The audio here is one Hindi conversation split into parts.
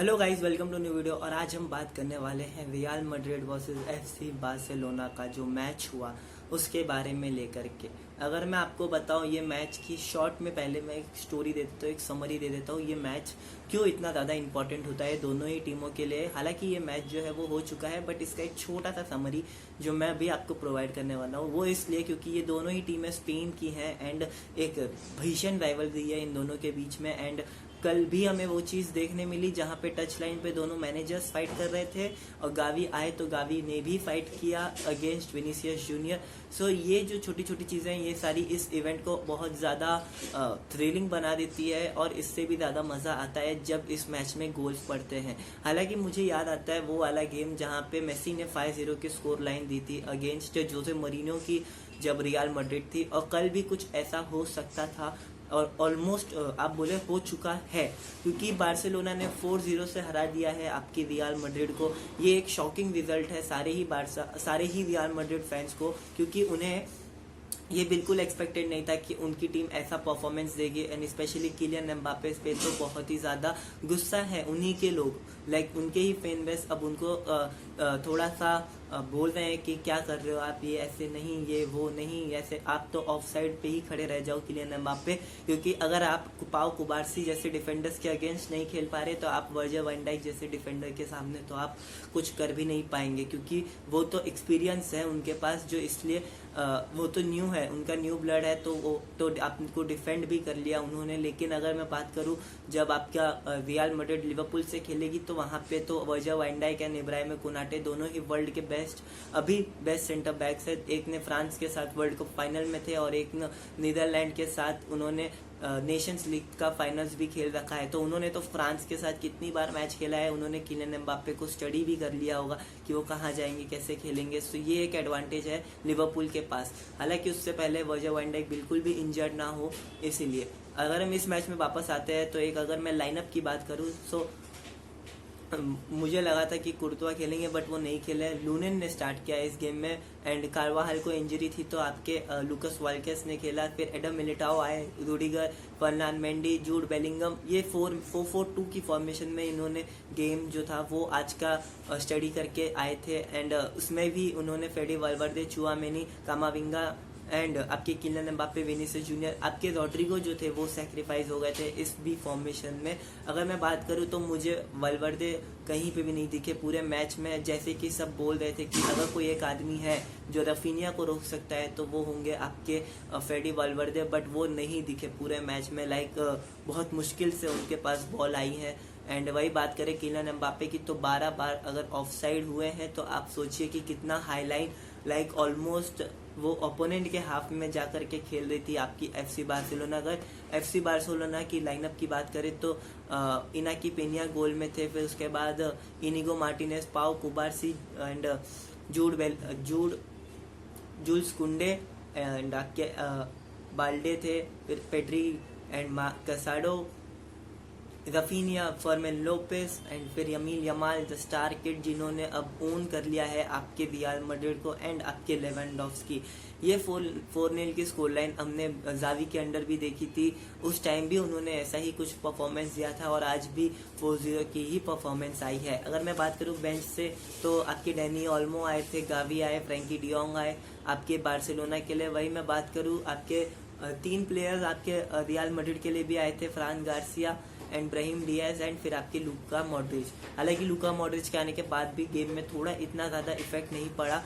Hello guys, welcome to new video. और आज हम बात करने वाले हैं Real Madrid versus FC Barcelona का जो मैच हुआ उसके बारे में लेकर के। अगर मैं आपको बताऊं ये मैच की शॉर्ट में, पहले मैं एक स्टोरी दे देता हूँ, एक समरी दे देता हूँ। ये मैच क्यों इतना ज़्यादा इंपॉर्टेंट होता है दोनों ही टीमों के लिए। हालांकि ये मैच जो है वो हो चुका है, बट इसका एक छोटा सा समरी जो मैं अभी आपको प्रोवाइड करने वाला हूँ वो इसलिए क्योंकि ये दोनों ही टीमें स्पेन की हैं एंड एक भीषण राइवलरी है इन दोनों के बीच में। एंड कल भी हमें वो चीज़ देखने मिली जहाँ पे टच लाइन पे दोनों मैनेजर्स फाइट कर रहे थे और गावी आए तो गावी ने भी फाइट किया अगेंस्ट विनीसियस जूनियर। सो ये जो छोटी छोटी चीज़ें ये सारी इस इवेंट को बहुत ज़्यादा थ्रिलिंग बना देती है और इससे भी ज़्यादा मज़ा आता है जब इस मैच में गोल्स पड़ते हैं। हालांकि मुझे याद आता है वो वाला गेम जहाँ पे मेसी ने 5-0 की स्कोर लाइन दी थी अगेंस्ट जोसे मोरिनो की जब रियल मैड्रिड थी, और कल भी कुछ ऐसा हो सकता था और ऑलमोस्ट आप बोले हो चुका है क्योंकि बार्सिलोना ने 4-0 से हरा दिया है आपकी रियल मैड्रिड को। ये एक शॉकिंग रिजल्ट है सारे ही रियल मैड्रिड फैंस को, क्योंकि उन्हें ये बिल्कुल एक्सपेक्टेड नहीं था कि उनकी टीम ऐसा परफॉर्मेंस देगी। एंड स्पेशली किलियन एम्बापे पे तो बहुत ही ज़्यादा गुस्सा है उन्हीं के लोग, लाइक उनके ही फैन बेस अब उनको थोड़ा सा बोल रहे हैं कि क्या कर रहे हो आप, ये ऐसे नहीं, ये वो नहीं, ऐसे आप तो ऑफ साइड पे ही खड़े रह जाओ किलियन एम्बापे, क्योंकि अगर आप पाओ कुबार्सी जैसे डिफेंडर्स के अगेंस्ट नहीं खेल पा रहे तो आप वर्जिल वैन डाइक जैसे डिफेंडर के सामने तो आप कुछ कर भी नहीं पाएंगे, क्योंकि वो तो एक्सपीरियंस है उनके पास जो इसलिए वो तो न्यू है, उनका न्यू ब्लड है तो वो तो आपको डिफेंड भी कर लिया उन्होंने। लेकिन अगर मैं बात करूं जब आपका रियल मैड्रिड लिवरपूल से खेलेगी तो वहां पे तो Virgil van Dijk and Ibrahim Konate दोनों ही वर्ल्ड के अभी बेस्ट सेंटर बैक्स है। एक ने फ्रांस के साथ वर्ल्ड कप फाइनल में थे और एक नीदरलैंड के साथ उन्होंने नेशंस लीग का फाइनल्स भी खेल रखा है। तो उन्होंने तो फ्रांस के साथ कितनी बार मैच खेला है, उन्होंने किलियन एम्बापे को स्टडी भी कर लिया होगा कि वो कहाँ जाएंगे, कैसे खेलेंगे। सो ये एक एडवांटेज है लिवरपूल के पास। हालांकि उससे पहले वर्जिल वैन डाइक बिल्कुल भी इंजर्ड ना हो, इसीलिए अगर हम इस मैच में वापस आते हैं तो एक अगर मैं लाइनअप की बात करूँ तो मुझे लगा था कि कुर्तुआ खेलेंगे बट वो नहीं खेले। लूनेन ने स्टार्ट किया इस गेम में एंड कार्वाहल को इंजरी थी तो आपके लुकस वाल्केस ने खेला। फिर एडम मिलिटाओ आए, Rudiger, Fernand Mendy, Jude Bellingham, ये 4-4-2 की फॉर्मेशन में इन्होंने गेम जो था वो आज का स्टडी करके आए थे। एंड उसमें भी उन्होंने फेडी वाल्वर्दे, चुआमेनी, कामाविंगा एंड आपके किलियन एम्बापे, विनीसियस जूनियर, आपके रॉड्रिगो जो थे वो सैक्रिफाइस हो गए थे इस भी फॉर्मेशन में। अगर मैं बात करूं तो मुझे वाल्वर्दे कहीं पे भी नहीं दिखे पूरे मैच में, जैसे कि सब बोल रहे थे कि अगर कोई एक आदमी है जो रफीनिया को रोक सकता है तो वो होंगे आपके फेडी वाल्वर्दे, बट वो नहीं दिखे पूरे मैच में। लाइक बहुत मुश्किल से उनके पास बॉल आई है। एंड वही बात करें किलियन एम्बापे की तो 12 बार अगर ऑफ साइड हुए हैं तो आप सोचिए कि कितना हाई लाइन, लाइक ऑलमोस्ट वो ओपोनेंट के हाफ में जाकर के खेल रही थी आपकी एफसी बार्सिलोना। अगर एफसी बार्सिलोना की लाइनअप की बात करें तो इनाकी पेनिया गोल में थे, फिर उसके बाद Inigo Martinez, Pau Cubarsi and Jules Kounde and आपके बाल्डे थे, फिर Pedri and Casado, Raphinha, Fermin Lopez and फिर Yamil Yamal the star kid जिन्होंने अब ओन कर लिया है आपके रियल मैड्रिड को, एंड आपके लेवेंडोव्स्की। ये 4-0 की स्कोर लाइन हमने जावी के अंडर भी देखी थी, उस टाइम भी उन्होंने ऐसा ही कुछ परफॉर्मेंस दिया था और आज भी 4-0 की ही परफॉर्मेंस आई है। अगर मैं बात करूं बेंच से तो आपके डैनी ओल्मो आए थे, गावी आए, फ्रैंकी डियोंग आए आपके बार्सिलोना के लिए। वही मैं बात करूं आपके 3 प्लेयर्स आपके रियल मैड्रिड के लिए भी आए थे, Fran Garcia and Brahim Diaz and फिर आपके लूका मॉड्रिच। हालांकि लूका मॉड्रिच के आने के बाद भी गेम में थोड़ा इतना ज़्यादा इफेक्ट नहीं पड़ा,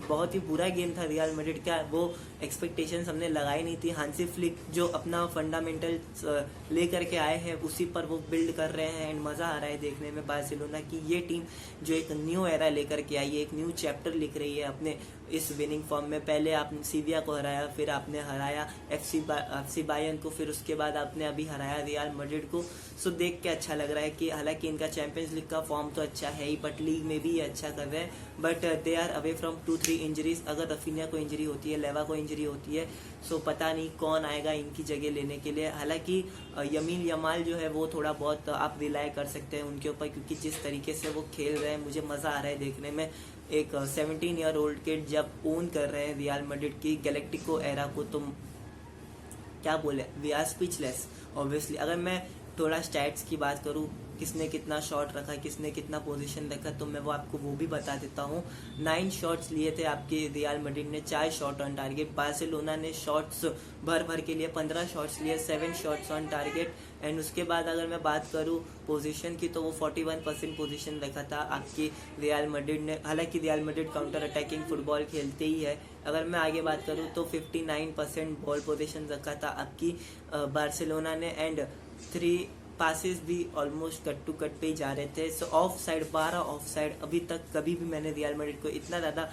बहुत ही बुरा गेम था रियल मैड्रिड का, वो एक्सपेक्टेशंस हमने लगाई नहीं थी। हांसी फ्लिक जो अपना फंडामेंटल लेकर के आए हैं उसी पर वो बिल्ड कर रहे हैं एंड मज़ा आ रहा है देखने में बार्सिलोना की ये टीम जो एक न्यू एरा लेकर के आई है, एक न्यू चैप्टर लिख रही है अपने इस विनिंग फॉर्म में। पहले आपने सीविया को हराया, फिर आपने हराया एफसी बायर्न को, फिर उसके बाद आपने अभी हराया रियल मैड्रिड को। सो देख के अच्छा लग रहा है कि हालांकि इनका चैंपियंस लीग का फॉर्म तो अच्छा है ही, बट लीग में भी ये अच्छा कर रहे हैं। But they are away from 2-3 injuries. अगर रफीनिया को इंजरी होती है, लेवा को इंजरी होती है, सो पता नहीं कौन आएगा इनकी जगह लेने के लिए। हालांकि यमील यमाल जो है वो थोड़ा बहुत आप रिलाय कर सकते हैं उनके ऊपर, क्योंकि जिस तरीके से वो खेल रहे हैं मुझे मज़ा आ रहा है देखने में। एक 17 ईयर ओल्ड किड जब ओन कर रहे हैं रियल मैड्रिड की गैलेक्टिको एरा को, तो क्या बोले, वी आर स्पीचलेस ऑब्वियसली। अगर मैं थोड़ा स्टैट्स की बात करूँ, किसने कितना शॉट रखा, किसने कितना पोजीशन रखा, तो मैं वो आपको वो भी बता देता हूँ। 9 शॉट्स लिए थे आपके रियल मैड्रिड ने, 4 शॉट ऑन टारगेट। बार्सिलोना ने शॉट्स भर भर के लिए 15 शॉट्स लिए, 7 शॉट्स ऑन टारगेट। एंड उसके बाद अगर मैं बात करूँ पोजीशन की, तो वो 41% पोजीशन रखा था आपकी रियल मैड्रिड ने। हालांकि real Madrid counter attacking football खेलते ही है। अगर मैं आगे बात करूँ तो 59% बॉल पोजीशन रखा था आपकी बार्सिलोना ने। एंड 3 पासेस भी ऑलमोस्ट कट टू कट पे ही जा रहे थे। सो ऑफ साइड, 12 ऑफ साइड। अभी तक कभी भी मैंने रियल मैड्रिड को इतना ज़्यादा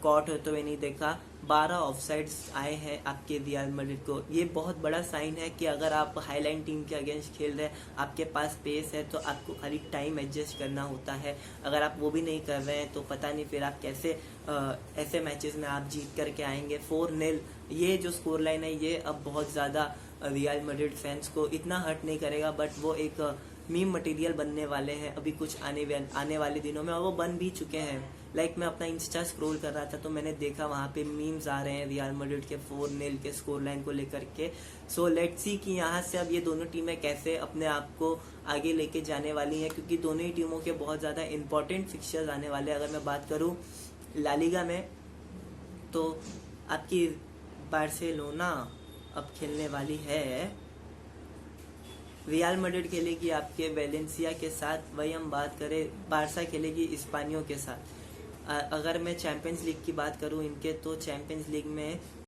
कॉट होते हुए नहीं देखा। 12 ऑफ साइड्स आए हैं आपके रियल मैड्रिड को। ये बहुत बड़ा साइन है कि अगर आप हाईलाइन टीम के अगेंस्ट खेल रहे हैं, आपके पास पेस है, तो आपको खाली टाइम एडजस्ट करना होता है। अगर आप वो भी नहीं कर रहे हैं तो पता नहीं फिर आप कैसे ऐसे मैचेस में आप जीत करके आएंगे। 4-0 ये जो स्कोर लाइन है, ये अब बहुत ज़्यादा रियल मैड्रिड फैंस को इतना हर्ट नहीं करेगा, बट वो एक मीम मटेरियल बनने वाले हैं अभी कुछ आने वाले दिनों में, और वो बन भी चुके हैं। लाइक मैं अपना इंस्टा स्क्रॉल कर रहा था तो मैंने देखा वहाँ पे मीम्स आ रहे हैं रियल मैड्रिड के 4-0 के स्कोर लाइन को लेकर के। सो लेट्स सी कि यहाँ से अब ये दोनों टीमें कैसे अपने आप को आगे लेके जाने वाली हैं, क्योंकि दोनों ही टीमों के बहुत ज़्यादा इंपॉर्टेंट फिक्चर्स आने वाले हैं। अगर मैं बात करूँ ला लीगा में, तो आपकी बार्सिलोना अब खेलने वाली है, रियल मैड्रिड खेलेगी आपके वेलेंसिया के साथ। वही हम बात करें, बारसा खेलेगी इस्पानियों के साथ। अगर मैं चैंपियंस लीग की बात करूं इनके, तो चैंपियंस लीग में